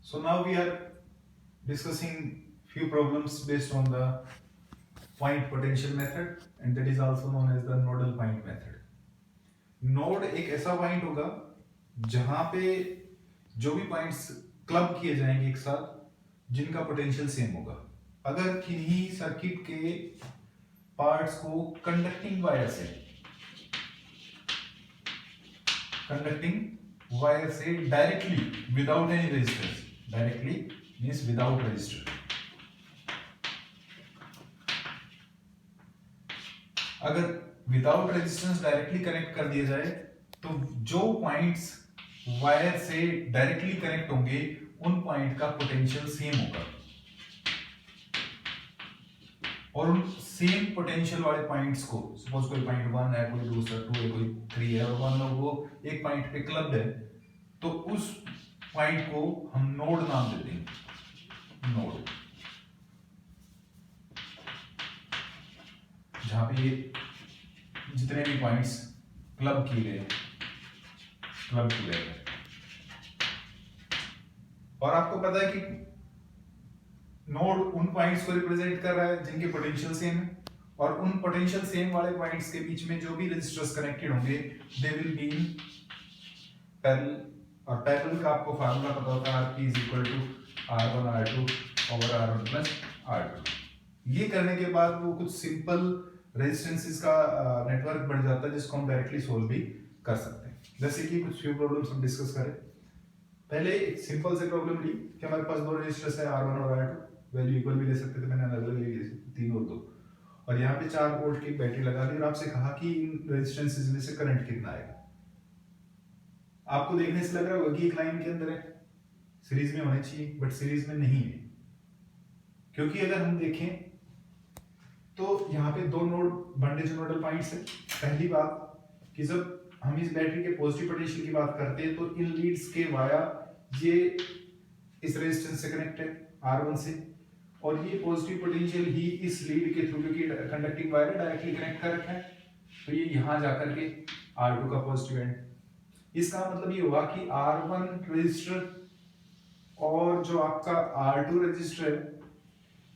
So now we are discussing few problems based on the point potential method, and that is also known as the nodal point method. Node एक ऐसा point होगा जहां पे जो भी points club किए जाएंगे एक साथ जिनका पोटेंशियल सेम होगा। अगर किन्हीं सर्किट के पार्ट्स को कंडक्टिंग वायर से directly without any resistance, directly means without resistor, अगर विदाउट रेजिस्टेंस डायरेक्टली कनेक्ट कर दिया जाए तो जो पॉइंट्स वायर से डायरेक्टली कनेक्ट होंगे उन पॉइंट का पोटेंशियल सेम होगा, और उन सेम पोटेंशियल वाले पॉइंट्स को, सपोज कोई पॉइंट 1 है, कोई दूसरा 2 है, कोई 3 है, और मान लो वो एक पॉइंट पे क्लब्ड है, तो उस पॉइंट को हम नोड नाम देते हैं। नोड, जहां पे ये जितने भी पॉइंट्स क्लब किए गए और आपको पता है कि नोड उन पॉइंट्स को रिप्रेजेंट कर रहा है जिनके पोटेंशियल सेम है, और उन पोटेंशियल सेम वाले पॉइंट्स के बीच में जो भी रेजिस्टर्स कनेक्टेड होंगे they will be in parallel, और पैरेलल का आपको फार्मूला पता होता है Rp = R1 R2 R1 + R2। ये करने के बाद वो कुछ सिंपल रेजिस्टेंसेस का नेटवर्क बन जाता है जिसको हम डायरेक्टली सोल्व भी कर सकते हैं। जैसे कि कुछ फ्यू प्रॉब्लम्स हम डिस्कस करें। पहले एक सिंपल से प्रॉब्लम ली कि हमारे पास दो रेजिस्टर्स है R1 और R2, वैल्यू इक्वल भी ले सकते थे, मैंने अलग अलग ले लिए 3 और 2, और यहाँ पे 4 वोल्ट की बैटरी लगा दी और आपसे कहा कि इन रेजिस्टेंसेस में से करंट कितना आएगा। आपको देखने से लग रहा होगा कि एक लाइन के अंदर है, सीरीज में होने चाहिए, बट सीरीज में नहीं है, क्योंकि अगर हम देखें तो यहाँ पे दो नोड बंडे जो नोडल पॉइंट्स है। पहली बात कि जब हम इस बैटरी के पॉजिटिव पोटेंशियल की बात करते हैं तो इन लीड्स के वाया ये इस रेजिस्टेंस से कनेक्ट है R1 से, और ये पॉजिटिव पोटेंशियल ही इस लीड के थ्रू, क्योंकि कंडक्टिंग वायर है, डायरेक्टली कनेक्ट कर रखा है, तो ये यहाँ जाकर के R2 का पॉजिटिव एंड। इसका मतलब ये हुआ कि R1 रजिस्टर और जो आपका R2 रजिस्टर है,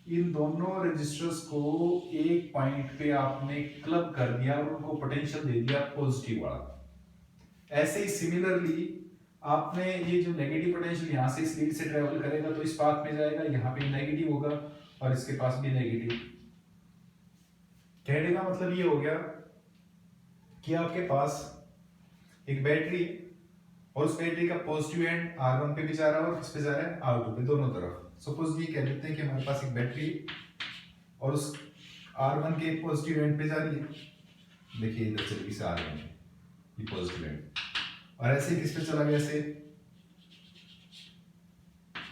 इन दोनों रजिस्टर्स को एक पॉइंट पे आपने क्लब कर दिया और उनको पोटेंशियल दे दिया पॉजिटिव वाला। ऐसे ही सिमिलरली आपने ये जो नेगेटिव पोटेंशियल यहाँ से इस लीड से ट्रेवल करेगा तो इस पाथ में जाएगा, यहाँ पे नेगेटिव होगा और इसके पास भी नेगेटिव। कहने का मतलब ये हो गया कि आपके पास एक बैटरी और उस बैटरी का पॉजिटिव एंड R1 पे भी जा रहा है और किस पे जा रहा है, R2 पे, दोनों तरफ। सपोज ये कह लेते हैं कि हमारे पास एक बैटरी और उस R1 के पॉजिटिव एंड पे जा रही है, देखिए इधर चल रही है R1 ये पॉजिटिव एंड, और ऐसे किस पे चला गया, ऐसे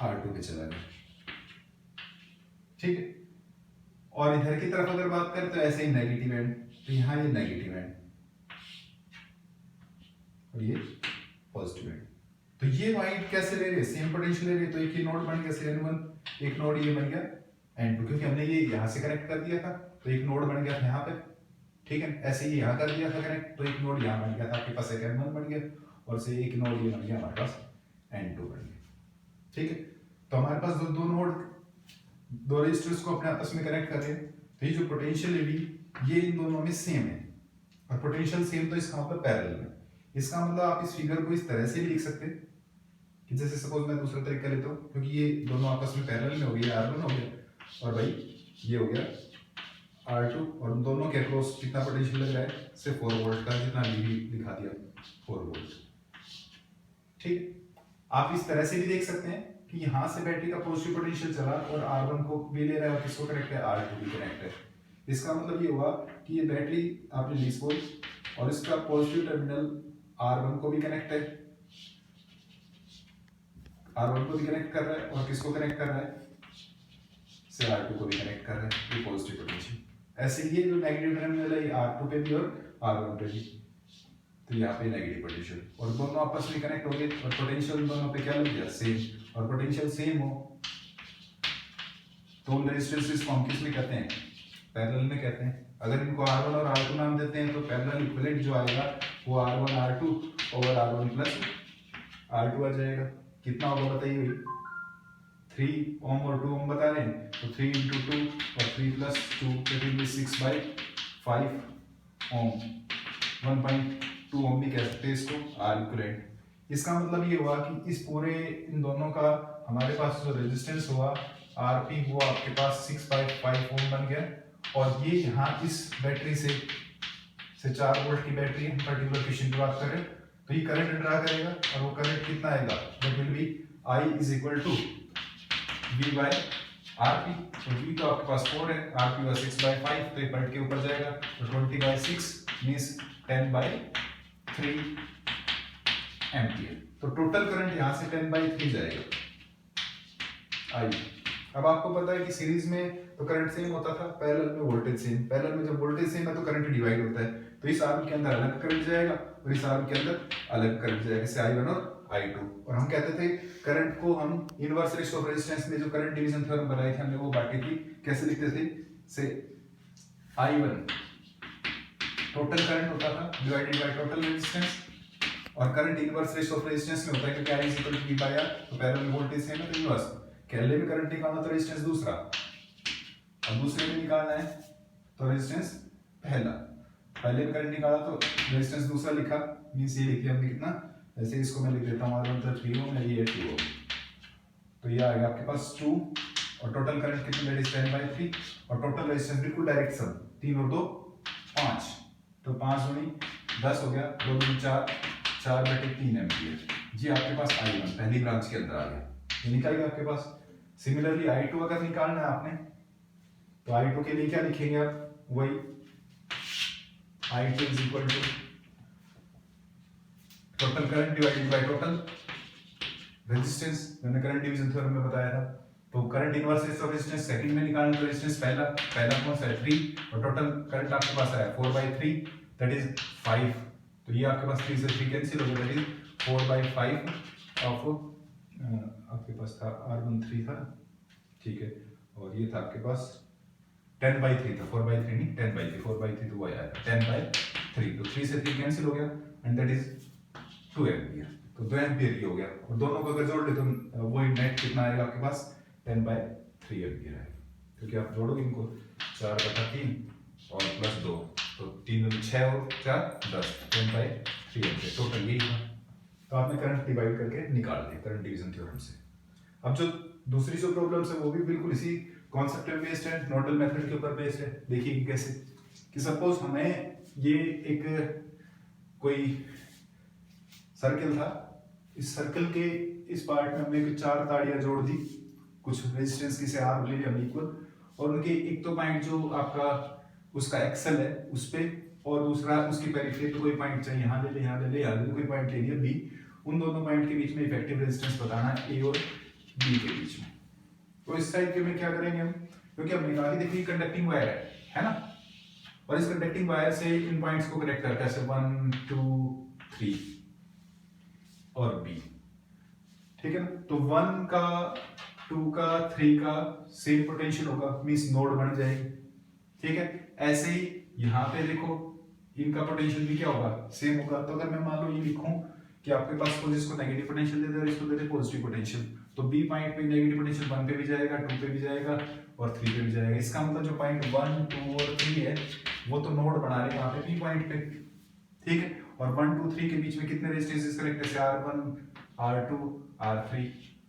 R2 पे चला गया, ठीक है। और इधर की तरफ अगर बात करें तो ऐसे ही नेगेटिव एंड, तो यहाँ ये नेगेटिव एंड और ये पॉजिटिव एंड। तो ये पॉइंट कैसे ले रहे, सेम पोटेंशियल ले रहे, तो एक ही नोड बन गया N1, एक नोड ये बन गया N2, क्योंकि हमने ये यहाँ से कनेक्ट कर दिया था तो एक नोड बन गया था यहाँ पे, ठीक है। ऐसे ही यहाँ कर दिया था कनेक्ट तो एक नोड यहाँ बन गया था, आपके पास एक N1 बन गया, और से एक नोड ये बन गया हमारे पास N2 बन गया, ठीक है। तो हमारे पास दो नोड, दो रेजिस्टर्स को अपने आपस में कनेक्ट कर रहे हैं, तो ये जो पोटेंशियल है ये इन दोनों में सेम है, और पोटेंशियल सेम तो इसका मतलब पैरेलल है। इसका मतलब आप इस फिगर को इस तरह से भी लिख सकते हैं कि जैसे सपोज मैं दूसरा तरीका लेता हूँ, क्योंकि ये दोनों आपस में पैरेलल में हो गया, R1 हो गया और भाई ये हो गया R2, और उन दोनों के अक्रॉस कितना पोटेंशियल लग रहा है, सिर्फ 4 वोल्ट का, जितना भी दिखा दिया 4 वोल्ट, ठीक। आप इस तरह से भी देख सकते हैं कि यहाँ से बैटरी का पॉजिटिव पोटेंशियल चला और R1 को भी ले रहा है और किसको कनेक्ट है, R2 भी कनेक्ट है। इसका मतलब ये हुआ कि ये बैटरी आपने ली सपोज और इसका पॉजिटिव टर्मिनल R1 को भी कनेक्ट है, R1 को भी कनेक्ट कर रहा है, और किसको कनेक्ट कर रहा है, से R2 को भी कनेक्ट कर रहा है, ये पॉजिटिव पोटेंशियल। ऐसे ये जो नेगेटिव टर्मिनल है R2 पे भी और R1 पे भी, तो यहाँ पे नेगेटिव पोटेंशियल, और दोनों आपस में कनेक्ट हो गए और पोटेंशियल दोनों पे क्या लग गया, सेम, और पोटेंशियल सेम हो तो उन रेजिस्टेंसेस को हम किस में कहते हैं, पैरेलल में कहते हैं। अगर इनको R1 और R2 नाम देते हैं तो पैरेलल इक्विवेलेंट जो आएगा वो R1 R2 over R1 plus R2 आ जाएगा। कितना होगा बताइए भाई, 3 ओम और 2 ओम बता रहे हैं, तो 3 इंटू 2 और 3 प्लस 2 दैट विल बी 6/5 ओम। 1.2 ओम भी कह सकते हैं इसको आर इक्विवेलेंट। इसका मतलब ये हुआ कि इस पूरे इन दोनों का हमारे पास जो रेजिस्टेंस हुआ आरपी वो आपके पास 6/5 ओम बन गया। और ये यहाँ इस बैटरी से 4 वोल्ट की बैटरी है, पर्टिकुलर क्वेश्चन की बात करें तो ये करंट ड्रा करेगा और वो करंट कितना आएगा, that will be I is equal to V by RP। तो V तो आपके पास 4 है, RP का 6/5, तो ये पलट के ऊपर जाएगा, तो 20/6 मींस 10/3 एम्पियर। तो टोटल करंट यहाँ से 10/3 जाएगा I। अब आपको पता है कि सीरीज में तो करंट सेम होता था, पैरेलल में वोल्टेज सेम। पैरेलल में जब वोल्टेज सेम है तो करंट डिवाइड होता है, तो इस आर्म के अंदर अलग करंट जाएगा और इस आर्म के अंदर अलग करंट जाएगा, जैसे I1 और I2। और हम कहते थे करंट को हम इनवर्स रेशियो ऑफ रेजिस्टेंस में जो करंट डिवीजन थ्योरम बनाई थी हमने वो बांटी थी, कैसे लिखते थे, से I1 टोटल करंट होता था डिवाइडेड बाय टोटल रेजिस्टेंस, और current inverse ratio of resistance में होता है क्योंकि I is equal to V by R, तो पैरेलल में वोल्टेज सेम है तो इनवर्स। पहले में करंट निकालना तो रेजिस्टेंस दूसरा, और दूसरे में निकालना है तो रेजिस्टेंस पहला। पहले में करंट निकाला तो रेजिस्टेंस दूसरा लिखा, मींस ये लिख दिया हमने कितना, ऐसे इसको मैं लिख देता हूं R1 तो 3 ओम है, ये 2 ओम, तो ये आएगा आपके पास 2 और टोटल करंट कितना, दैट इज 10/3 और टोटल रेजिस्टेंस बिल्कुल डायरेक्ट सम 3 और 2 5, तो 5 दूनी 10 हो गया, 2 दूनी 4, 4/3 एम्पियर। जी आपके पास I1 पहली ब्रांच के अंदर आ गया, ये निकल गया आपके पास। सिमिलरली I2 अगर निकालना है आपने तो I2 के लिए क्या लिखेंगे आप, वही I2 is equal to total current divided by total resistance, मैंने करंट डिवीजन थ्योरम में बताया था। तो करंट इनवर्स रेजिस्टेंस सेकंड में निकालना तो रेजिस्टेंस पहला कौन सा है 3 और टोटल करंट आपके पास आया 4/3 दैट इज 5, तो ये आपके पास 3 से 3 कैंसिल हो गया, दैट इज 4/5 ऑफ आपके पास था R1 3 था, ठीक है, और ये था आपके पास 10/3 था, 4/3 नहीं 10/3, 4/3 तो वो आया था 10/3, तो 3 से 3 कैंसिल हो गया एंड दैट इज 2 एम्पियर, तो 2 एम्पियर ही हो गया। और दोनों को अगर जोड़ ले तो वही नेट कितना आएगा आपके पास 10/3 एम्पियर आएगा, क्योंकि आप जोड़ोगे इनको 4/3 और प्लस 2 तो 3 दूनी 6 और 4 10, 10/3 एम्पियर टोटल यही था। तो आपने करंट डिवाइड करके निकाल दिया करंट डिवीजन थ्योरम से। अब जो दूसरी जो प्रॉब्लम्स है वो भी बिल्कुल इसी कॉन्सेप्ट पे बेस्ड है, नोडल मेथड के ऊपर बेस्ड है। देखिए कि कैसे, कि सपोज हमें ये एक कोई सर्कल था, इस सर्कल के इस पार्ट में हमने 4 ताड़ियां जोड़ दी, कुछ रेजिस्टेंस की से R ले लिया इक्वल, और उनके एक तो पॉइंट जो आपका उसका एक्सल है उस पे, और दूसरा उसकी पेरिफेरी पे कोई पॉइंट चाहिए, यहाँ ले ले यहाँ ले ले यहाँ ले, कोई पॉइंट ले लिया B, उन दोनों पॉइंट के बीच में इफेक्टिव रेजिस्टेंस बताना है A और B के बीच में। तो इस टाइप के में क्या करेंगे हम, क्योंकि हमने कहा कि देखिए कंडक्टिंग वायर है ना, और इस कंडक्टिंग वायर से इन पॉइंट्स को कनेक्ट करते हैं, जैसे 1 2 3 और B, ठीक है ना। तो 1 का 2 का 3 का सेम पोटेंशियल होगा, मींस नोड बन जाएगी, ठीक है। ऐसे ही यहाँ पे देखो इनका पोटेंशियल भी क्या होगा, सेम होगा। तो अगर मैं मान लो ये लिखूं कि आपके पास सपोज इसको नेगेटिव पोटेंशियल दे दे और इसको दे दे पॉजिटिव पोटेंशियल, तो B पॉइंट पे नेगेटिव पोटेंशियल 1 पे भी जाएगा, 2 पे भी जाएगा और 3 पे भी जाएगा। इसका मतलब जो पॉइंट 1 2 और 3 है वो तो नोड बना रहे हैं वहां पे B पॉइंट पे, ठीक है। और 1 2 3 के बीच में कितने रेजिस्टेंसेस कनेक्ट है, R1 R2 R3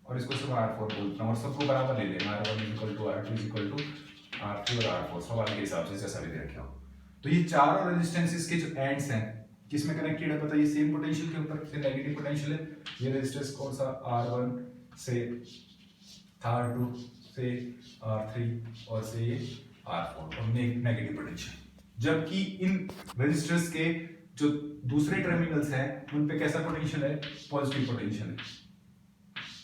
और इसको सब R4 बोलता हूं, और सबको बराबर ले लेना, R1 R2 R3 और R4 सवाल के हिसाब से जैसा भी दे रखा हो। तो ये चारों रेजिस्टेंसेस के जो एंड्स हैं किसमें कनेक्टेड है, बताइए, सेम पोटेंशियल के ऊपर, से नेगेटिव पोटेंशियल है। ये रेजिस्टेंस कौन सा, R1 से R2 से R3 और से ये R4 और नेगेटिव पोटेंशियल। जबकि इन रेजिस्टेंस के जो दूसरे टर्मिनल्स हैं उन पे कैसा पोटेंशियल है, पॉजिटिव पोटेंशियल है।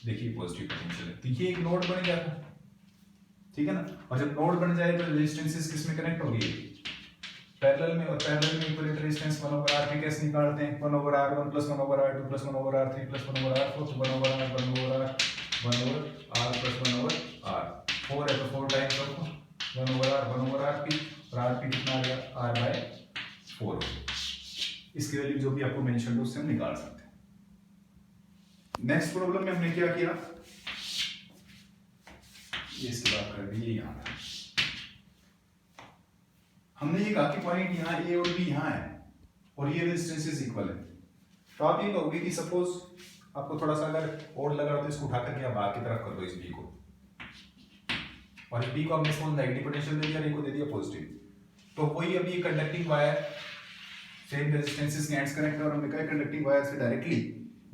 देखिए पॉजिटिव पोटेंशियल है, तो ये एक नोड बन गया था, ठीक है ना। और जब नोड बन जाए तो रेजिस्टेंसेस किस में कनेक्ट होगी, पैरेलल में, और पैरेलल में इक्विवेलेंट रेजिस्टेंस 1/R कैसे निकालते हैं, 1/R1 + 1/R2 + 1/R3 + 1/R4, तो 1/R 1/R 1/R + 1/R 4 है तो 4 टाइम्स ऑफ 1/R 1/RP, और RP कितना आ गया, R/4। इसकी वैल्यू जो भी आपको मेंशन हो उससे हम निकाल सकते हैं। नेक्स्ट प्रॉब्लम में हमने क्या किया, ये इसकी बात कर दी, ये यहाँ था। हमने ये कहा कि पॉइंट यहाँ ए और बी यहाँ है और ये रेजिस्टेंसेस इक्वल है, तो आप ये कहोगे कि सपोज आपको थोड़ा सा अगर और लग रहा हो तो इसको उठा करके आप बाहर की तरफ कर दो इस बी को, और इस बी को हमने सपोज नेगेटिव पोटेंशियल दे दिया और ए को दे दिया पॉजिटिव, तो वही अभी कंडक्टिंग वायर सेम रेजिस्टेंसेस के एंड्स कनेक्ट, और हमने कहा कंडक्टिंग वायर से डायरेक्टली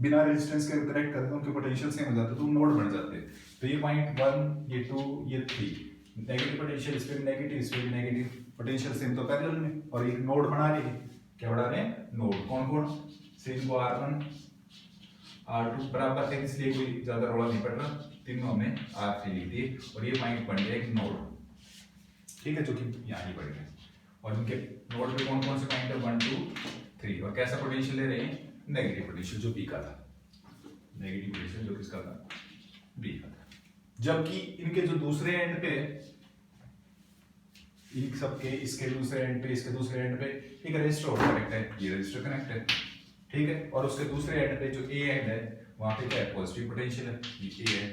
बिना रेजिस्टेंस के कनेक्ट करते हैं उनके पोटेंशियल सेम हो जाते हैं, तो नोड बन जाते हैं। तो ये पॉइंट 1, ये 2, ये 3, नेगेटिव पोटेंशियल इस पे भी नेगेटिव, इस पे भी नेगेटिव, पोटेंशियल सेम तो पैरेलल में, और एक नोड बना रहे हैं। क्या बना रहे हैं? नोड। कौन कौन? सेम को R1 R2 बराबर थे, इसलिए कोई ज्यादा रोड़ा नहीं पड़ रहा, तीनों में R3 लिख दिए, और ये पॉइंट बन गया एक नोड, ठीक है, जो कि यहाँ ही पड़ गया। और इनके नोड पे कौन कौन से पॉइंट है? 1 2 3, और कैसा पोटेंशियल ले रहे हैं? नेगेटिव पोटेंशियल, जो बी का था, नेगेटिव पोटेंशियल जो किसका था? बी का था। जबकि इनके जो दूसरे एंड पे, इन सब के, इसके दूसरे एंड पे, इसके दूसरे एंड पे एक रेजिस्टर और कनेक्ट है, ये रेजिस्टर कनेक्ट है, ठीक है, और उसके दूसरे एंड पे जो ए एंड है वहां पे क्या है? पॉजिटिव पोटेंशियल है, ये ए है।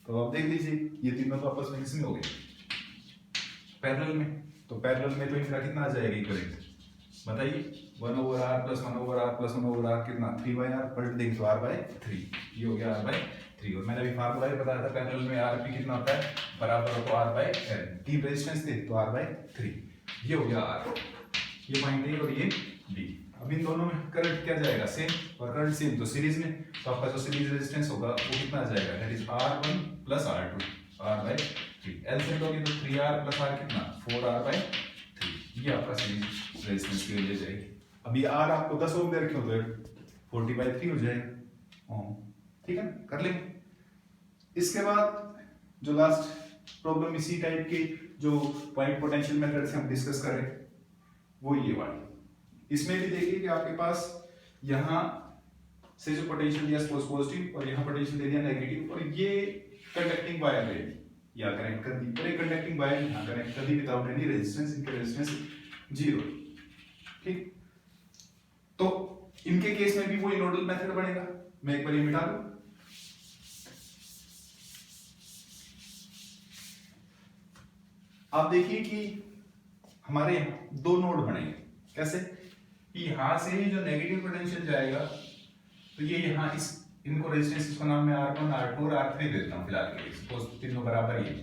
तो आप देख लीजिए ये तीनों तो आपस में किसमें हो गए? पैरेलल में। तो पैरेलल में तो इनका कितना आ जाएगा इक्विवेलेंट? बताइए। 1/r + 1/r + 1/r कितना? 3/r, पलट देंगे तो r/3, ये हो गया r/3। और मैंने अभी फार्मूला भी बताया था पैरेलल में rp कितना होता है? बराबर होता है r/n। तीन रेजिस्टेंस थे तो r/3, ये हो गया r, ये पॉइंट ए और ये बी। अब इन दोनों में करंट क्या जाएगा? सेम, और करंट सेम तो सीरीज में, तो आपका जो सीरीज रेजिस्टेंस होगा वो कितना आ जाएगा? That is r1 + r2, r/3। LCM लोगे तो 3r + r कितना? 4r/3, ये आपका सीरीज रेजिस्टेंस की वैल्यू जाएगी। अब ये r आपको 10 ओम दे रखे हो तो 40/3 हो जाएगा ओम, ठीक है, कर लेंगे। इसके बाद जो लास्ट प्रॉब्लम इसी टाइप की जो पॉइंट पोटेंशियल मेथड से हम डिस्कस कर रहे हैं वो ये वाली। इसमें भी देखिए कि आपके पास यहाँ से जो पोटेंशियल दिया सपोज पॉजिटिव, और यहाँ पोटेंशियल दे दिया नेगेटिव, और ये कंडक्टिंग वायर है, या कनेक्ट कर दी, और एक कंडक्टिंग वायर यहाँ कनेक्ट कर दी विदाउट एनी रेजिस्टेंस, इनके रेजिस्टेंस 0, ठीक। तो इनके केस में भी वही नोडल मेथड बनेगा। मैं एक बार ये मिटा दूं, आप देखिए कि हमारे यहाँ दो नोड बनेंगे। कैसे? कि यहां से ही जो नेगेटिव पोटेंशियल जाएगा तो ये यहाँ इस इनको रेजिस्टेंस इसको नाम में R1 R2 और R3 देता हूं फिलहाल के लिए, सपोज तीनों बराबर ही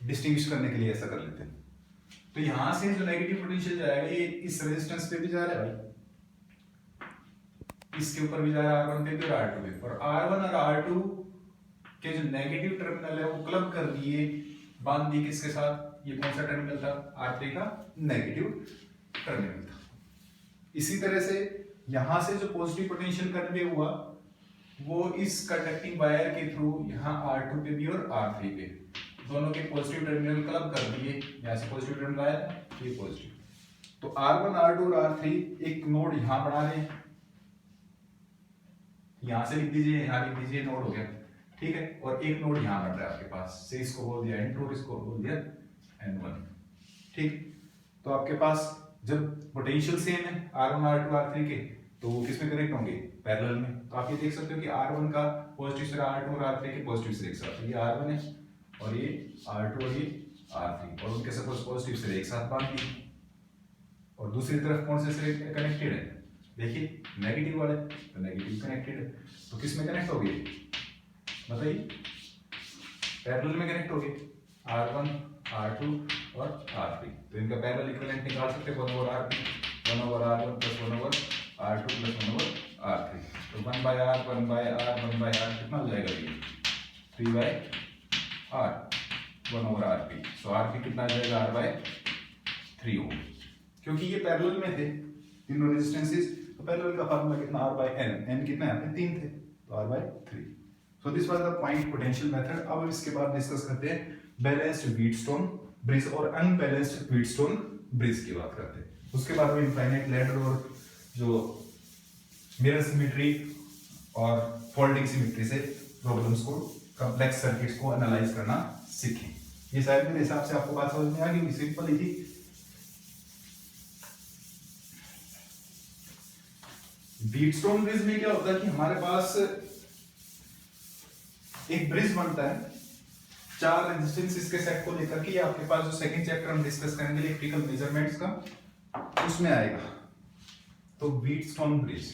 डिस्टिंग्विश करने के लिए ऐसा कर लेते हैं। तो यहां से जो नेगेटिव पोटेंशियल जाएगा ये इस रेजिस्टेंस पे भी जा रहा है भाई, इसके ऊपर भी जा रहा है R1 पे भी और R2 पे, और R1 और R2 के जो नेगेटिव टर्मिनल है वो क्लब कर दिए, बांध दिए किसके साथ? ये कौन सा टर्मिनल था? R3 का नेगेटिव टर्मिनल था। इसी तरह से यहां से जो पॉजिटिव पोटेंशियल कन्वे हुआ वो इस कंडक्टिंग वायर के थ्रू यहाँ R2 पे भी और R3 पे, दोनों के पॉजिटिव टर्मिनल क्लब कर दिए, यहाँ से पॉजिटिव टर्मिनल आया था, ये पॉजिटिव। तो R1 R2 और R3 एक नोड यहाँ बना लें, यहां से लिख दीजिए, यहाँ लिख दीजिए, नोड हो गया, ठीक है। और एक नोड यहाँ बन रहा है आपके पास, से इसको बोल दिया N2 और इसको बोल दिया N1, ठीक। तो आपके पास जब पोटेंशियल सेम है R1 R2 R3 के, तो वो किस में कनेक्ट होंगे? पैरेलल में। तो आप ये देख सकते हो कि R1 का पॉजिटिव से R2 और R3 के पॉजिटिव से एक साथ, ये R1 है और ये R2 और ये R3, और उनके सपोज पॉजिटिव से एक साथ बांध दी, और दूसरी तरफ कौन से कनेक्टेड है? देखिए नेगेटिव वाले, तो नेगेटिव कनेक्टेड है, तो किस में कनेक्ट हो गए? बताइए। पैरेलल में कनेक्ट हो गए, R1 R2 और R3। तो इनका पैरेलल इक्विवेलेंट निकाल सकते हैं 1/r 1/r1 + 1/r2 + 1/r3। तो 1/r 1/r 1/r कितना हो जाएगा ये? 3/r 1/rp। सो rp कितना आ जाएगा? r/3 ओम, क्योंकि ये पैरेलल में थे तीनों रेजिस्टेंसेस, तो पैरेलल का फार्मूला कितना? r/n, n कितना है? 3 थे, तो r/3। So this was the point potential method. अब इसके बाद डिस्कस करते हैं बैलेंस्ड व्हीटस्टोन ब्रिज और अनबैलेंस्ड व्हीटस्टोन ब्रिज की बात करते हैं। उसके बाद में इनफाइनाइट लैडर और जो मिरर सिमेट्री और फोल्डिंग सिमेट्री से प्रॉब्लम्स को, कॉम्प्लेक्स सर्किट्स को एनालाइज करना सीखें। ये शायद मेरे हिसाब से आपको बात समझ में आ गई, सिंपल ही थी। व्हीटस्टोन ब्रिज में क्या होता है कि हमारे पास एक ब्रिज बनता है 4 रेजिस्टेंसेस के सेट को लेकर के। ये आपके पास जो सेकंड चैप्टर हम डिस्कस करेंगे इलेक्ट्रिकल मेजरमेंट्स का, उसमें आएगा। तो व्हीटस्टोन ब्रिज,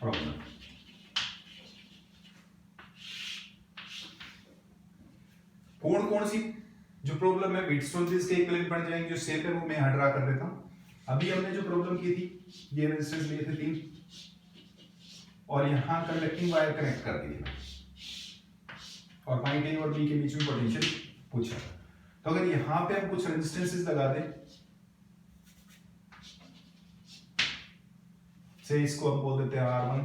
प्रॉब्लम कौन सी जो प्रॉब्लम है व्हीटस्टोन ब्रिज के इक्विवेलेंट बन जाएंगे। जो शेप है वो मैं यहां ड्रा कर देता हूं। अभी हमने जो प्रॉब्लम की थी, ये रेजिस्टेंस लिए थे 3 और यहां कंडक्टिंग वायर कनेक्ट कर दिए और पॉइंट ए और बी के बीच में पोटेंशियल पूछा। तो अगर यहां पे हम कुछ रेजिस्टेंसेस लगा दें, से इसको हम बोल देते हैं R1,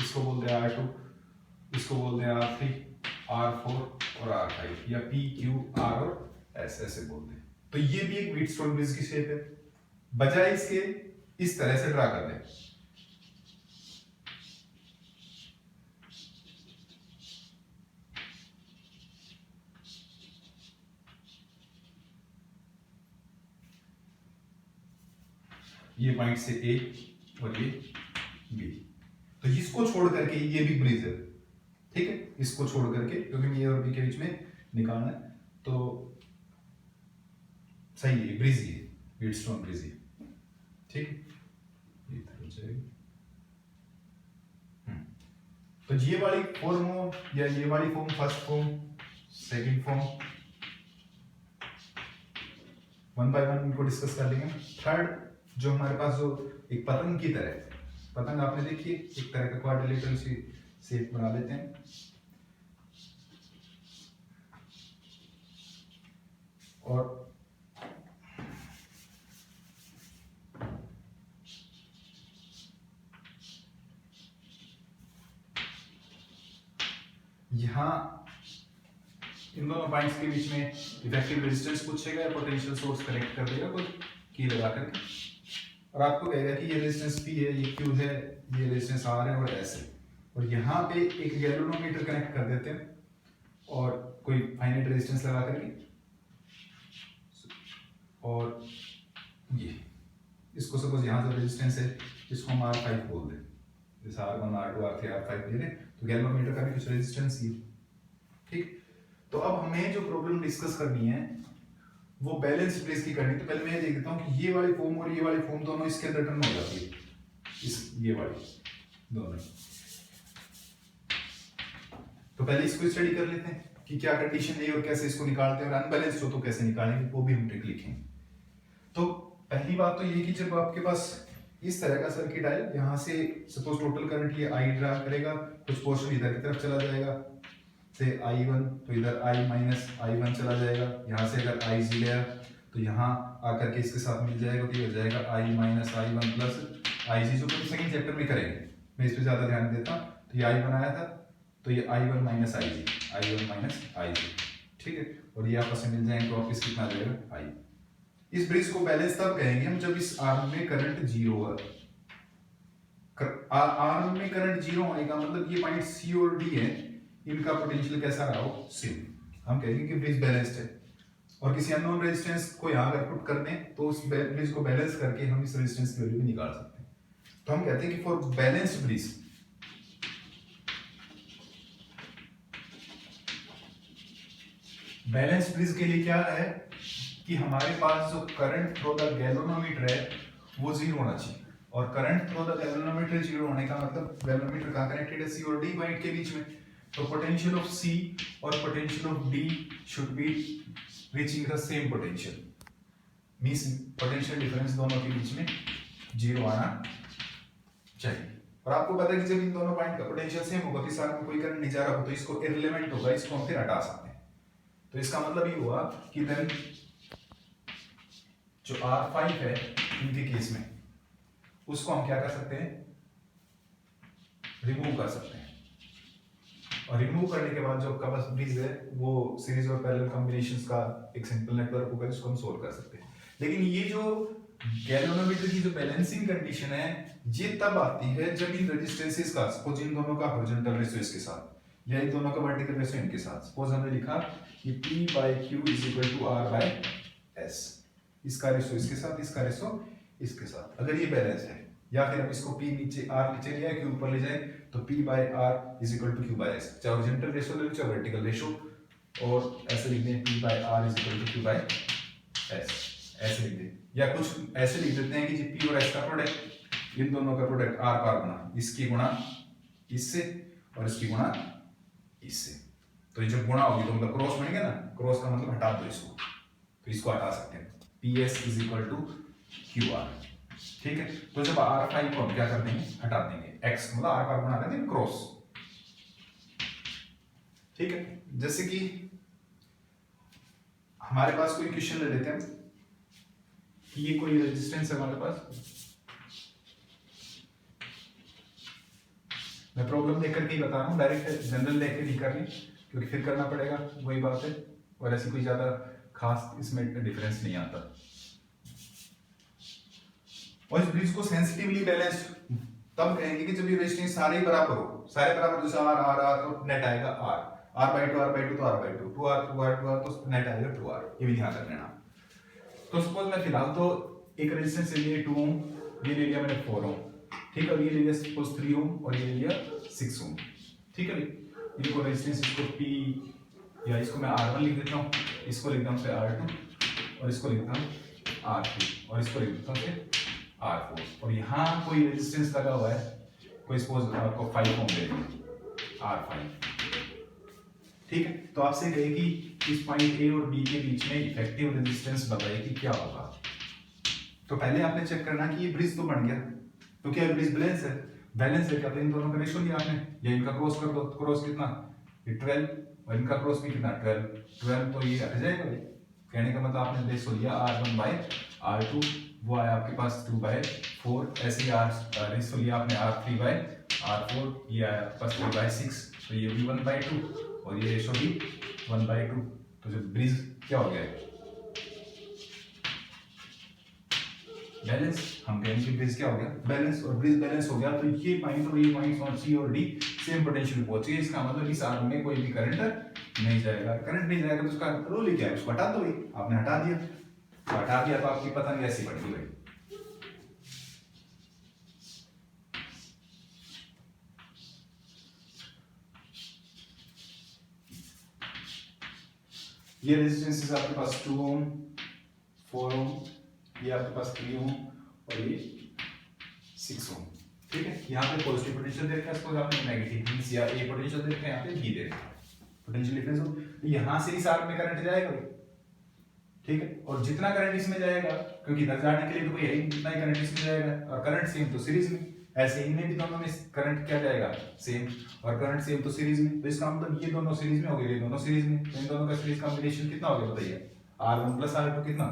इसको बोलते हैं R2, इसको बोलते हैं R3, R4 और R5, या P, Q, R और S ऐसे बोलते हैं। तो ये भी एक व्हीटस्टोन ब्रिज की शेप है। बजाय इसके इस तरह से ड्रा कर दें, ये पॉइंट से A और ये B, तो इसको छोड़ करके ये भी ब्रिज है, ठीक है। इसको छोड़ करके, क्योंकि A और B के बीच में निकालना है, तो सही है, ब्रिज ही है, व्हीटस्टोन ब्रिज ही, ठीक है। तो ये वाली फॉर्म हो या ये वाली form, first form, second form, 1 by 1 इनको डिस्कस कर लेंगे। थर्ड, जो हमारे पास जो एक पतंग की तरह, पतंग आपने देखी, एक तरह का क्वाड्रिलेटरल शेप बना लेते हैं। और यहां इन दोनों पॉइंट्स के बीच में इफेक्टिव रेजिस्टेंस पूछेगा या पोटेंशियल सोर्स कनेक्ट कर देगा कोई की लगा करके, और आपको कहेगा कि ये रेजिस्टेंस P है, ये Q है, ये रेजिस्टेंस R है और S है। और यहाँ पे एक गैल्वेनोमीटर कनेक्ट कर देते हैं और कोई फाइनाइट रेजिस्टेंस लगा करके, और ये इसको सपोज यहाँ जो रेजिस्टेंस है इसको हम R5 बोल दें, जैसे R1, R2, R3, R5 ले लें, तो गैल्वेनोमीटर का भी कुछ रेजिस्टेंस ही, ठीक। तो अब हमें जो प्रॉब्लम डिस्कस करनी है वो बैलेंस ब्रिज की करनी। तो पहले मैं देख देता हूँ कि ये वाली फॉर्म और ये वाली फॉर्म दोनों इसके अंदर टर्न हो जाती है, इस ये वाली दोनों। तो पहले इसको स्टडी कर लेते हैं कि क्या कंडीशन है और कैसे इसको निकालते हैं, और अनबैलेंस्ड हो तो कैसे निकालेंगे, वो भी हम ट्रिक लिखेंगे। तो पहली बात तो ये कि जब आपके पास इस तरह का सर्किट आए, यहाँ से सपोज टोटल करंट ये I ड्रा करेगा, कुछ पोर्शन इधर की तरफ चला जाएगा, से I1, तो इधर I माइनस I1 चला जाएगा। यहाँ से अगर I गया तो यहाँ आकर के इसके साथ मिल जाएगा, तो ये हो जाएगा I minus I1 plus IG, जो कि सेकंड चैप्टर में करेंगे, मैं इस पे ज्यादा ध्यान देता हूँ। तो ये I बनाया था, तो ये I1 minus I1 minus IG, ठीक है। और ये आपस में मिल जाएंगे, तो वापस कितना आ जाएगा I। इस ब्रिज को बैलेंस तब कहेंगे हम जब इस आर्म में करंट 0 है। आर्म में करंट 0 होने का मतलब ये पॉइंट C और D है, इनका पोटेंशियल कैसा रहा हो, सेम, हम कहेंगे कि ब्रिज बैलेंस्ड है। और किसी अननोन रेजिस्टेंस को यहाँ अगर पुट कर दें तो उस ब्रिज को बैलेंस करके हम इस रेजिस्टेंस की वैल्यू भी निकाल सकते हैं। तो हम कहते हैं कि for balanced bridge, balanced bridge के लिए क्या है कि हमारे पास जो करंट थ्रू द गैल्वेनोमीटर है वो 0 होना चाहिए, और करंट थ्रू द गैल्वेनोमीटर 0 होने का मतलब गैल्वेनोमीटर कहाँ कनेक्टेड है, C और D पॉइंट के बीच में। तो पोटेंशियल ऑफ C और potential of D should be reaching the same potential, means potential difference दोनों के बीच में 0 आना चाहिए। और आपको पता है कि जब इन दोनों पॉइंट का पोटेंशियल सेम होगा, किसी में कोई करंट नहीं जा रहा हो, तो इसको इररिलेवेंट होगा, इसको हम फिर हटा सकते हैं। तो इसका मतलब ये हुआ कि देन जो R5 है इनके केस में, उसको हम क्या कर सकते हैं, रिमूव कर सकते हैं। और रिमूव करने के बाद जो आपका पास ब्रिज है वो सीरीज और पैरेलल कॉम्बिनेशंस का एक सिंपल नेटवर्क होगा, जिसको हम सोल्व कर सकते हैं। लेकिन ये जो गैल्वेनोमीटर की जो बैलेंसिंग कंडीशन है, ये तब आती है जब इन रेजिस्टेंसेस का, सपोज इन दोनों का हॉरिजॉन्टल रेशियो इसके साथ या इन दोनों का वर्टिकल रेशियो इनके साथ, सपोज हमने लिखा कि P/Q = R/S, इसका रेशियो इसके साथ, इसका रेशियो इसके साथ, अगर ये बैलेंस है या फिर हम इसको P नीचे R नीचे लिया Q ऊपर ले जाए तो P by R is equal to Q by S, चाहे हॉरिजॉन्टल रेशियो ले लो चाहे वर्टिकल रेशियो, और ऐसे लिख दें P by R is equal to Q by S, ऐसे लिख दें, या कुछ ऐसे लिख देते हैं कि जी P और S का प्रोडक्ट, इन दोनों का प्रोडक्ट R पार गुना इसकी गुना इससे और इसकी गुना इससे, तो ये जब गुणा होगी तो मतलब क्रॉस बनेगा ना, क्रॉस का मतलब हटा दो इसको, तो इसको हटा सकते हैं, PS is equal to QR, ठीक है। तो जब R5 को हम क्या कर देंगे, हटा देंगे, X मतलब R पार गुणा कर देंगे क्रॉस, ठीक है। जैसे कि हमारे पास कोई क्वेश्चन ले लेते हैं कि ये कोई रेजिस्टेंस है हमारे पास, मैं प्रॉब्लम देख करके ही बता रहा हूँ, डायरेक्ट जनरल लेकर नहीं करनी क्योंकि फिर करना पड़ेगा, वही बात है, और ऐसी कोई ज्यादा खास इसमें डिफरेंस नहीं आता। और इस ब्रिज को सेंसिटिवली बैलेंस्ड तब कहेंगे कि जब ये रेजिस्टेंस सारे ही बराबर हो, सारे बराबर, जैसे R R R तो नेट आएगा R by 2 R by 2 तो R by 2 2R 2R 2R तो नेट आएगा 2R, ये भी ध्यान रख लेना। तो सपोज मैं फिलहाल तो एक रेजिस्टेंस ले लिया 2 ओम, ये ले लिया मैंने 4 ओम, ठीक है, और ये ले लिया सपोज 3 ओम और ये ले लिया 6 ओम, ठीक है। इनको रेजिस्टेंस इसको P या इसको मैं R1 लिख देता हूँ, इसको लिखता हूँ फिर R2 और इसको लिखता हूँ R3 और इसको लिख देता हूँ फिर R4, और यहाँ कोई रेजिस्टेंस लगा हुआ है, कोई सपोज आपको 5 ओम दे दें R5, ठीक है। तो आपसे कहे कि इस पॉइंट A और B के बीच में इफेक्टिव रेजिस्टेंस बताइए कि क्या होगा। तो पहले आपने चेक करना कि ये ब्रिज तो बन गया, तो क्या ब्रिज बैलेंस है, बैलेंस है क्या, तो इन दोनों का रेशियो लिया आपने, या इनका क्रॉस कर दो, क्रॉस कितना ये 12 और इनका क्रॉस भी कितना 12 तो ये हट जाएगा भाई, कहने का मतलब आपने रेशियो लिया R1 by R2, वो आया आपके पास 2 by 4, ऐसे ही रेशियो लिया आपने R3 by R4, ये आया आपके पास 3 by 6, तो ये भी 1 by 2 और ये रेशियो भी 1 by 2, तो जो ब्रिज क्या हो गया बैलेंस, हम कहेंगे कि ब्रिज क्या हो गया बैलेंस, और ब्रिज बैलेंस हो गया तो ये पॉइंट और ये पॉइंट्स और C और D सेम पोटेंशियल पहुंच गए, इसका मतलब इस आर्म में कोई भी करंट नहीं जाएगा, करंट नहीं जाएगा तो उसका रूल ही क्या है, उसको हटा दो, आपने हटा दिया, हटा दिया तो आपकी पतंग ऐसी बढ़ी भाई। ये रेजिस्टेंस आपके पास 2 ओम 4 ओम, ये आपके पास 3 ओम और ये 6 ओम, ठीक है। यहाँ पे पॉजिटिव पोटेंशियल दे रखा है, सपोज आपने नेगेटिव मींस या ए पोटेंशियल दे रखा है, यहाँ पे बी दे रखा है, पोटेंशियल डिफरेंस हो, तो यहाँ से इस आर्म में करंट जाएगा भाई, ठीक है, और जितना करंट इसमें जाएगा, क्योंकि इधर जाने के लिए तो कोई है ही, जितना ही करंट इसमें जाएगा, और करंट सेम तो सीरीज में, ऐसे इनमें भी दोनों में करंट क्या जाएगा सेम, और करंट सेम तो सीरीज में, तो इसका मतलब ये दोनों सीरीज में हो गए, ये दोनों सीरीज में, तो इन दोनों का सीरीज कॉम्बिनेशन कितना हो गया बताइए, R1 plus R2 कितना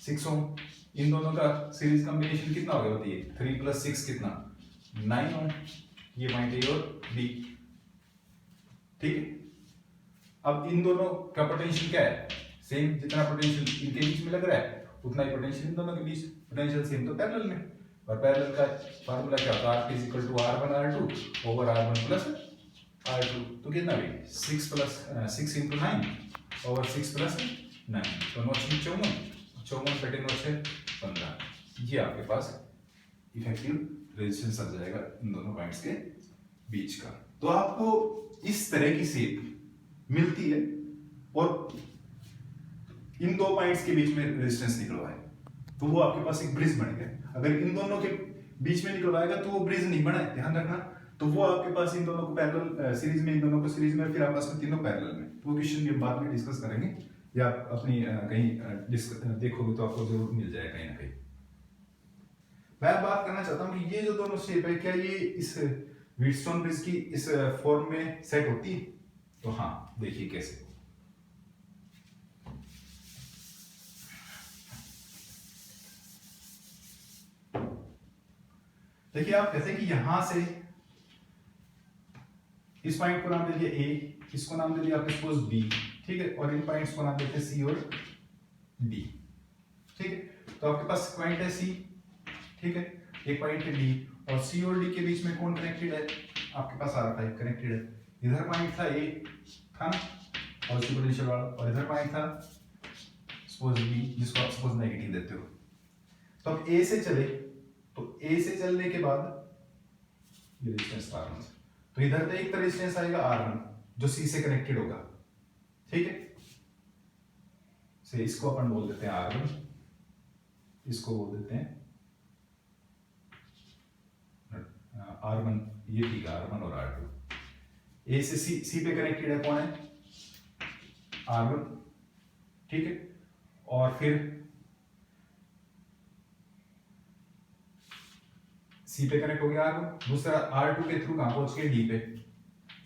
6 ओम, इन दोनों का सीरीज कॉम्बिनेशन कितना हो गया बताइए 3 plus 6 कितना 9 ओम, ये पॉइंट A और B, ठीक है। अब इन दोनों का पोटेंशियल क्या है सेम, जितना पोटेंशियल इनके बीच में लग रहा है उतना ही पोटेंशियल इन दोनों के बीच, पोटेंशियल सेम तो पैरेलल में, और पैरेलल का फार्मूला क्या होता है, R is equal to R1 R2 over R1 plus R2, तो कितना भी 6 plus 6 into 9 over 6 plus 9, तो 9 54 54 बटे 9 से 15, ये आपके पास इफेक्टिव रेजिस्टेंस आ जाएगा इन दोनों पॉइंट्स के बीच का। तो आपको इस तरह की शेप मिलती है और इन दो पॉइंट्स के बीच में रेजिस्टेंस निकलवाए तो वो आपके पास एक ब्रिज बन गया। अगर इन दोनों के बीच में निकलवाएगा तो वो ब्रिज नहीं बना है, ध्यान रखना। तो वो आपके पास इन दोनों को पैरेलल सीरीज में, इन दोनों को सीरीज में, फिर आपस में तीनों पैरेलल में। तो वो क्वेश्चन ये बाद में डिस्कस करेंगे या आप अपनी कहीं देखोगे तो आपको जरूर मिल जाएगा कहीं ना कहीं। मैं बात करना चाहता हूँ कि ये जो दोनों शेप है क्या ये इस व्हीटस्टोन ब्रिज की इस फॉर्म में सेट होती है? तो हाँ, देखिए कैसे। देखिए आप कहते हैं कि यहां से इस पॉइंट को नाम दे दिया ए, इसको नाम दे दिया आपने सपोज बी, ठीक है, और इन पॉइंट्स को नाम देते हैं सी और डी, ठीक है। तो आपके पास पॉइंट है सी, ठीक है, एक पॉइंट है डी, और सी और डी के बीच में कौन कनेक्टेड है? आपके पास R5 कनेक्टेड है। इधर पॉइंट था ए था ना, और उसकी पोटेंशियल वाला, और इधर पॉइंट था सपोज बी, जिसको आप सपोज नेगेटिव देते हो। तो अब ए से चले तो ए से चलने के बाद ये रेजिस्टेंस R1, तो इधर तो एक रेजिस्टेंस आएगा R1 जो C से कनेक्टेड होगा, ठीक है। से इसको अपन बोल देते हैं R1, इसको बोल देते हैं R1, ये ठीक है R1 और R2। ए से C पे कनेक्टेड है, कौन है? R1, ठीक है। और फिर C पे कनेक्ट हो गया R1, दूसरा R2 के थ्रू कहां पहुंच गए? D पे,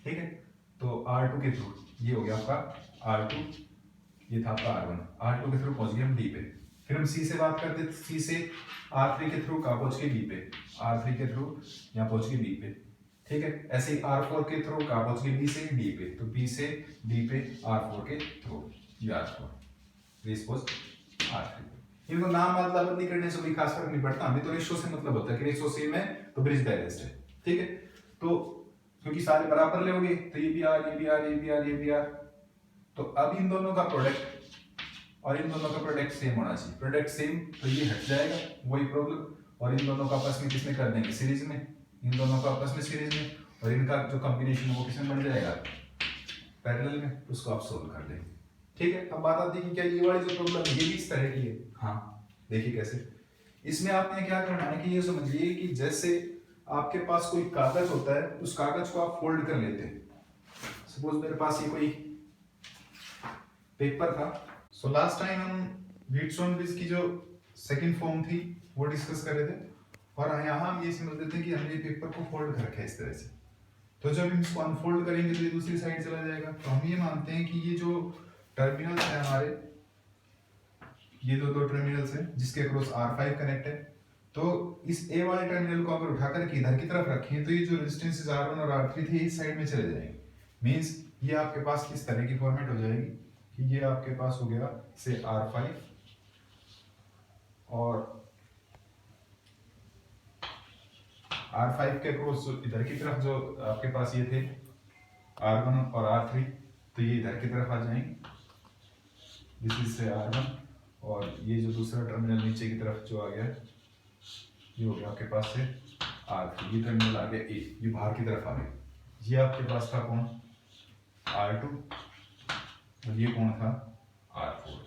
ठीक है। तो R2 के थ्रू ये हो गया आपका R2, ये था आपका R1, R2 के थ्रू पहुंच गए हम D पे। फिर हम C से बात करते हैं, C से R3 के थ्रू कहां पहुंच गए? B पे, R3 के थ्रू यहां पहुंच गए B पे, ठीक है। ऐसे ही R4 के थ्रू कहां पहुंच गए? B से D पे, तो B से D पे R4 के थ्रू, ये R4, दिस वाज R3। इनको नाम अदला बदली करने से कोई खास फर्क नहीं पड़ता, हमें तो रेशो से मतलब होता है कि रेशो सेम है तो ब्रिज बैलेंस्ड है, ठीक है। तो क्योंकि सारे बराबर ले होंगे तो ये भी R, ये भी R, ये भी R, ये भी R, तो अब इन दोनों का प्रोडक्ट और इन दोनों का प्रोडक्ट सेम होना चाहिए। प्रोडक्ट सेम तो ये हट जाएगा, वही प्रॉब्लम, और इन दोनों का आपस में किसमें कर देंगे? सीरीज में, इन दोनों का आपस में सीरीज में, और इनका जो कॉम्बिनेशन वो किसमें बन जाएगा? पैरेलल में। उसको आप सोल्व कर देंगे, ठीक है। अब बात आती है कि क्या ये वाली जो प्रॉब्लम है ये भी इस तरह की है? हाँ, देखिए कैसे। इसमें आपने क्या करना है कि ये समझिए कि जैसे आपके पास कोई कागज होता है, उस कागज को आप फोल्ड कर लेते हैं। सपोज मेरे पास ये कोई पेपर था। सो लास्ट टाइम हम व्हीटस्टोन ब्रिज की जो सेकंड फॉर्म थी वो डिस्कस कर रहे थे, और यहाँ हम ये समझ लेते हैं कि हमने पेपर को फोल्ड कर रखा है इस तरह से। तो जब हम इसको अनफोल्ड करेंगे तो ये दूसरी साइड चला जाएगा। तो हम ये मानते हैं कि ये जो टर्मिनल्स है हमारे, ये दो टर्मिनल्स हैं जिसके अक्रॉस R5 कनेक्ट है, तो इस A वाले टर्मिनल को अगर उठाकर के इधर की तरफ रखें तो ये जो रेजिस्टेंसेस R1 और R3 थे इस साइड में चले जाएंगे। मींस ये आपके पास किस तरह की फॉर्मेट हो जाएगी कि ये आपके पास हो गया से R5 और R5 के अक्रॉस इधर की तरफ जो आपके पास ये थे R1 और R3, तो ये इधर की तरफ आ जाएंगे, दिस इज से R1, और ये जो दूसरा टर्मिनल नीचे की तरफ जो आ गया ये हो गया आपके पास से R3, ये टर्मिनल आ गया A, ये बाहर की तरफ आ गया। ये आपके पास था कौन? R2, और ये कौन था? R4,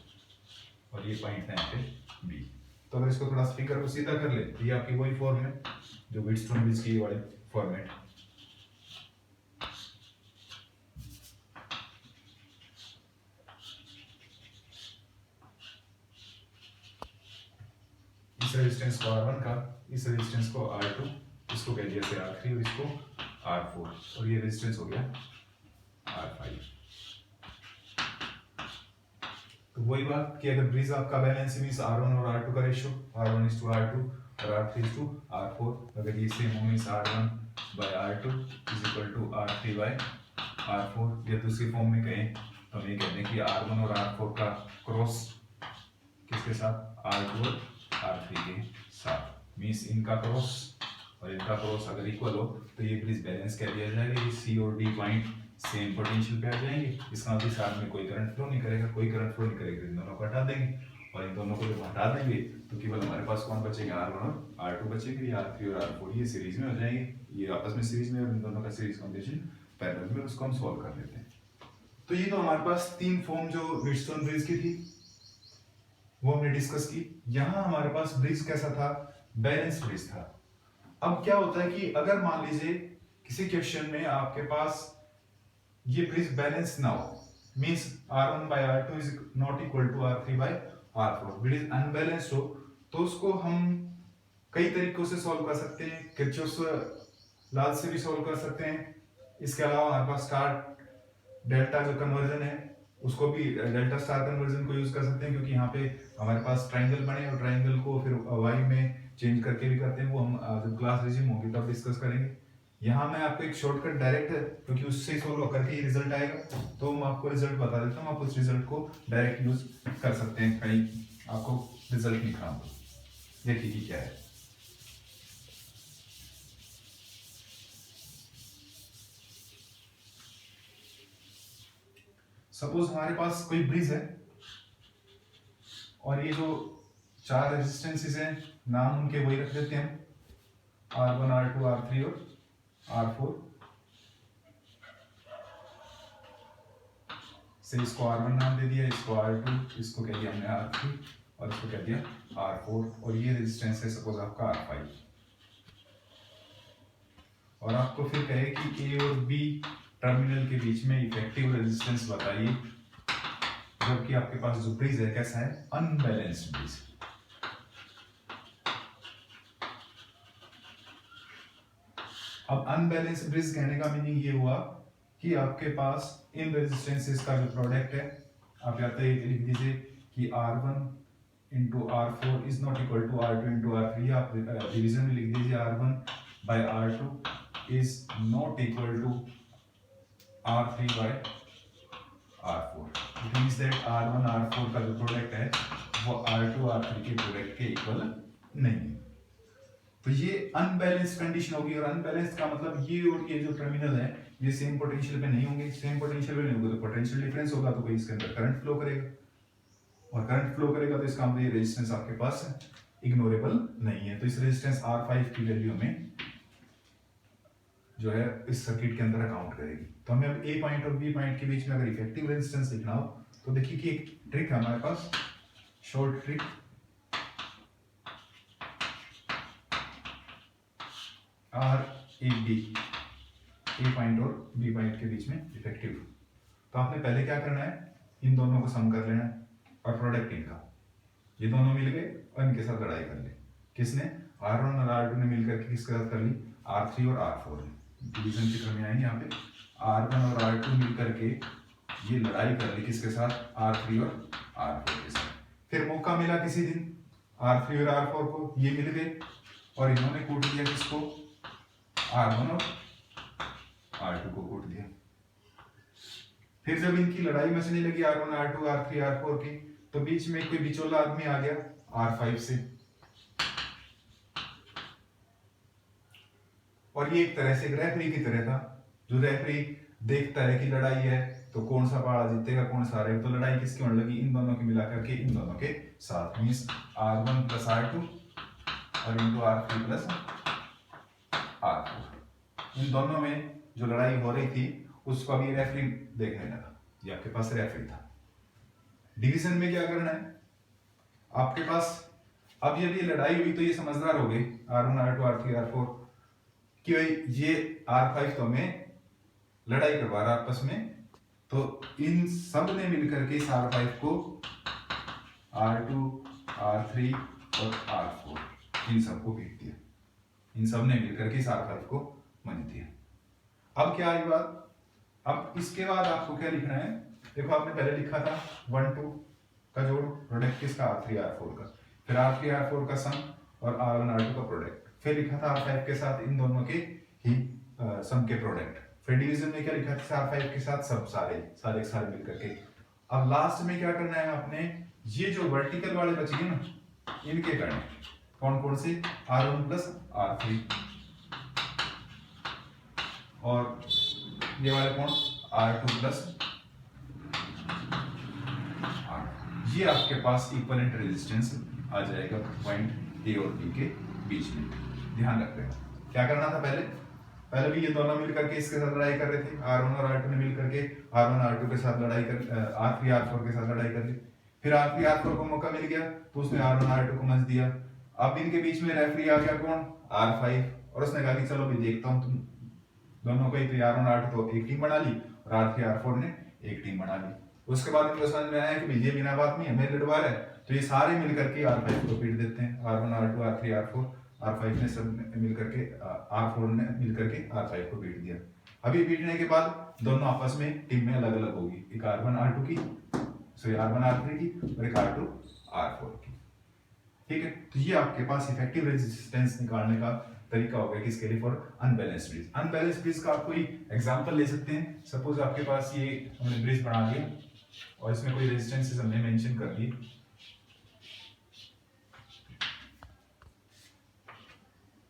और ये पॉइंट था यहाँ पे B। तो अगर इसको थोड़ा फिगर को सीधा कर ले तो ये आपकी वही फॉर्म है जो व्हीटस्टोन ब्रिज की वाली फॉर्मेट। इस रेजिस्टेंस को R1 का, इस रेजिस्टेंस को R2, इसको कह दिया से R3 और इसको R4, और ये रेजिस्टेंस हो गया R5। तो वही बात कि अगर ब्रिज आपका बैलेंस मींस R1 और R2 का रेशियो, R1:R2 और R3:R4, अगर ये सेम हो मींस R1/R2 R3/R4, या दूसरी फॉर्म में कहें तो हम ये कहते हैं कि R1 और R4 का क्रॉस किसके साथ? R2 और R3 के साथ, मींस इनका क्रॉस और इनका क्रॉस अगर इक्वल हो तो ये ब्रिज बैलेंस कर दिया जाएगा। ये C और D पॉइंट सेम पोटेंशियल पे आ जाएंगे, इसका मतलब साथ में कोई करंट फ्लो नहीं करेगा, कोई करंट फ्लो नहीं करेगा, इन दोनों को हटा देंगे, और इन दोनों को जब हटा देंगे तो केवल हमारे पास कौन बचेगा? R1 और R2 बचेंगे, ये R3 और R4 ये सीरीज में हो जाएंगे, ये आपस में सीरीज में, और इन दोनों का सीरीज कॉम्बिनेशन पैरेलल में, उसको हम सॉल्व कर लेते हैं। तो ये तो हमारे पास तीन फॉर्म जो व्हीटस्टोन ब्रिज की थी वो हमने डिस्कस की। यहाँ हमारे पास ब्रिज कैसा था? बैलेंस ब्रिज था। अब क्या होता है कि अगर मान लीजिए किसी क्वेश्चन में आपके पास ये ब्रिज बैलेंस ना हो, means R1/R2 is not equal to R3/R4, bridge unbalanced हो, तो उसको हम कई तरीकों से सॉल्व कर सकते हैं। किरचॉफ लॉ से भी सॉल्व कर सकते हैं। इसके अलावा हमारे पास स्टार डेल्टा जो कन्वर्जन है उसको भी, डेल्टा स्टार कन्वर्जन को यूज कर सकते हैं, क्योंकि यहाँ पे हमारे पास ट्राइंगल बने और ट्राइंगल को फिर वाई में चेंज करके भी करते हैं, वो हम जब क्लास रिज्यूम होगी तब डिस्कस करेंगे। यहाँ मैं आपको एक शॉर्टकट डायरेक्ट है क्योंकि उससे सोल्व करके ही रिजल्ट आएगा, तो मैं आपको रिजल्ट बता देता हूँ, आप उस रिजल्ट को डायरेक्ट यूज कर सकते हैं, कहीं आपको रिजल्ट नहीं खराब हो। देखिए कि क्या है। सपोज हमारे पास कोई ब्रिज है और ये जो चार रेजिस्टेंसेस हैं नाम उनके वही रख देते हैं हम, R1 R2 R3 और R4 से इसको R1 नाम दे दिया, इसको R2, इसको कह दिया हमने R3 और इसको कह दिया R4 और ये रेजिस्टेंस है सपोज आपका R5 और आपको फिर कहे कि A और B टर्मिनल के बीच में इफेक्टिव रेजिस्टेंस बताइए, जबकि आपके पास जो ब्रिज है कैसा है, अनबैलेंस्ड ब्रिज। अब अनबैलेंस्ड ब्रिज कहने का मीनिंग ये हुआ कि आपके पास इन रेजिस्टेंसेस का जो प्रोडक्ट है, आप या तो लिख दीजिए कि R1 into R4 is not equal to R2 into R3, आप डिवीजन में लिख दीजिए R1 by R2 is not equal to R3 by R4। It means that R1 R4 का जो प्रोडक्ट है वो R2 R3 के प्रोडक्ट के इक्वल नहीं है। तो ये अनबैलेंस्ड कंडीशन होगी और अनबैलेंस्ड का मतलब ये और ये जो टर्मिनल है ये सेम पोटेंशियल पे नहीं होंगे, सेम पोटेंशियल पे नहीं होंगे तो पोटेंशियल डिफरेंस होगा, तो कोई इसके अंदर करंट फ्लो करेगा और करंट फ्लो करेगा तो इसका मतलब ये रेजिस्टेंस आपके पास इग्नोरेबल नहीं है। तो इस रेजिस्टेंस R5 की वैल्यू में जो है इस सर्किट के अंदर अकाउंट करेगी। तो हमें अब A पॉइंट और B पॉइंट के बीच में अगर इफेक्टिव रेजिस्टेंस लिखना हो तो देखिए कि एक ट्रिक है हमारे पास, short trick, RAB, A point और B पॉइंट के बीच में इफेक्टिव। तो आपने पहले क्या करना है, इन दोनों को सम कर लेना है और प्रोडक्ट इनका, ये दोनों मिल गए और इनके साथ लड़ाई कर ली। किसने, R1 और R2 ने मिलकर के किसके साथ कर ली, R3 और R4 ने। डिवीजन चित्र में आएंगे यहाँ पे, R1 और R2 मिलकर के ये लड़ाई कर ली किसके साथ, R3 और R4 के साथ। फिर मौका मिला किसी दिन R3 और R4 को, ये मिल गए और इन्होंने कूट दिया किसको, R1 और R2 को कूट दिया। फिर जब इनकी लड़ाई मचने लगी R1 R2 R3 R4 की, तो बीच में कोई बिचौला आदमी आ गया R5 से, और ये एक तरह से रेफरी की तरह था, जो रेफरी देखता है कि लड़ाई है तो कौन सा पाड़ा जीतेगा कौन सा हारेगा। तो लड़ाई किसकी होने लगी, इन दोनों की मिलाकर के इन दोनों के साथ, मींस R1 प्लस R2 और इंटू R3 प्लस R4। इन दोनों में जो लड़ाई हो रही थी उसको अभी रेफरी देखने लगा, ये आपके पास रेफरी था। डिवीजन में क्या करना है आपके पास, अब जब ये लड़ाई हुई तो ये समझदार हो गए R1 R2 R3 R4 कि भाई ये R5 तो हमें लड़ाई करवा रहा आपस में, तो इन सब ने मिलकर के इस R5 को R2 R3 और R4 इन सबको पीट दिया, इन सब ने मिलकर के इस R5 को मन दिया। अब क्या आई बात, अब इसके बाद आपको क्या लिखना है, देखो आपने पहले लिखा था 1 2 का जोड़, प्रोडक्ट किसका, R3 R4 का, फिर R3 R4 का सम और R1 R2 का प्रोडक्ट, फिर लिखा था R5 के साथ इन दोनों के ही सम के प्रोडक्ट, फिर डिवीजन में क्या लिखा था R5 के साथ सब सारे मिलकर के। अब लास्ट में क्या करना है आपने, ये जो वर्टिकल वाले बच गए ना इनके करने, कौन कौन से, R1 प्लस R3 और ये वाले कौन, R2 प्लस R। ये आपके पास इक्विवेलेंट रेजिस्टेंस आ जाएगा पॉइंट A और B के बीच में। ध्यान रखना क्या करना था, पहले भी ये दोनों मिलकर के इसके साथ लड़ाई कर रहे थे, R1 और R2 ने मिलकर के R1 R2 के साथ लड़ाई कर, R3 R4 के साथ लड़ाई कर ली। फिर R3 R4 को मौका मिल गया तो उसने R1 R2 को मच दिया। अब इनके बीच में रेफरी आ गया कौन, R5, और उसने कहा कि चलो भी देखता हूँ तुम दोनों को, तो R1 R2 तो एक टीम बना ली और R3 R4 ने एक टीम बना ली। उसके बाद इनको समझ में आया कि ये बिना बात नहीं हमें लड़वा रहा है, तो ये सारे मिलकर के R5 को पीट देते हैं, R1 R2 R3 R4, R5 ने सब मिलकर के R4 ने मिलकर के R5 को पीट दिया। अभी पीटने के बाद दोनों आपस में टीम में अलग अलग होगी, एक R1 R2 की, सॉरी R1 R3 की और एक R2 R4 की। ठीक है, तो ये आपके पास इफेक्टिव रेजिस्टेंस निकालने का तरीका होगा किसके लिए, for unbalanced bridge. Unbalanced bridge का आप कोई एग्जांपल ले सकते हैं, सपोज आपके पास ये हमने ब्रिज बना दिया और इसमें कोई रेजिस्टेंसेस हमने मेंशन कर दिए,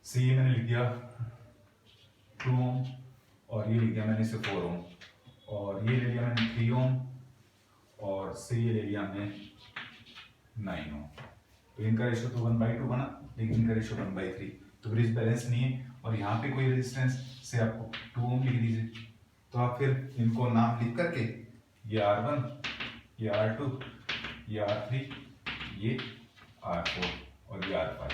से ये मैंने लिख दिया 2 ओम और ये लिख दिया मैंने इसे 4 ओम और ये ले लिया मैंने 3 ओम और से ये ले लिया हमने 9 ओम। तो इनका रेशियो तो 1/2 बना, लेकिन इनका रेशियो 1/3। तो ब्रिज बैलेंस नहीं है, और यहाँ पे कोई रेजिस्टेंस से आपको 2 ओम लिख दीजिए। तो आप फिर इनको नाम लिख करके ये R1, ये R2, ये R3, ये R4 और ये R5,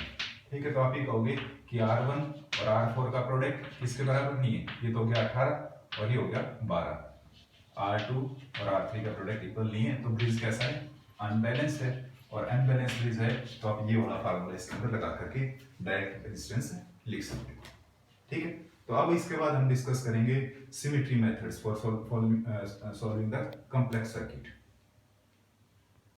ठीक है। तो आप ये कहोगे कि R1 और R4 का प्रोडक्ट किसके बराबर नहीं है, ये तो हो गया 18 और ये हो गया 12। R2 और R3 का प्रोडक्ट इक्वल नहीं है, तो ब्रिज कैसा है, अनबैलेंस्ड है। और अनबैलेंस्ड ब्रिज है तो आप ये वाला फार्मूला इसके अंदर लगा करके डायरेक्ट रेजिस्टेंस लिख सकते हो, ठीक है। तो अब इसके बाद हम डिस्कस करेंगे symmetry methods for solving the complex circuit.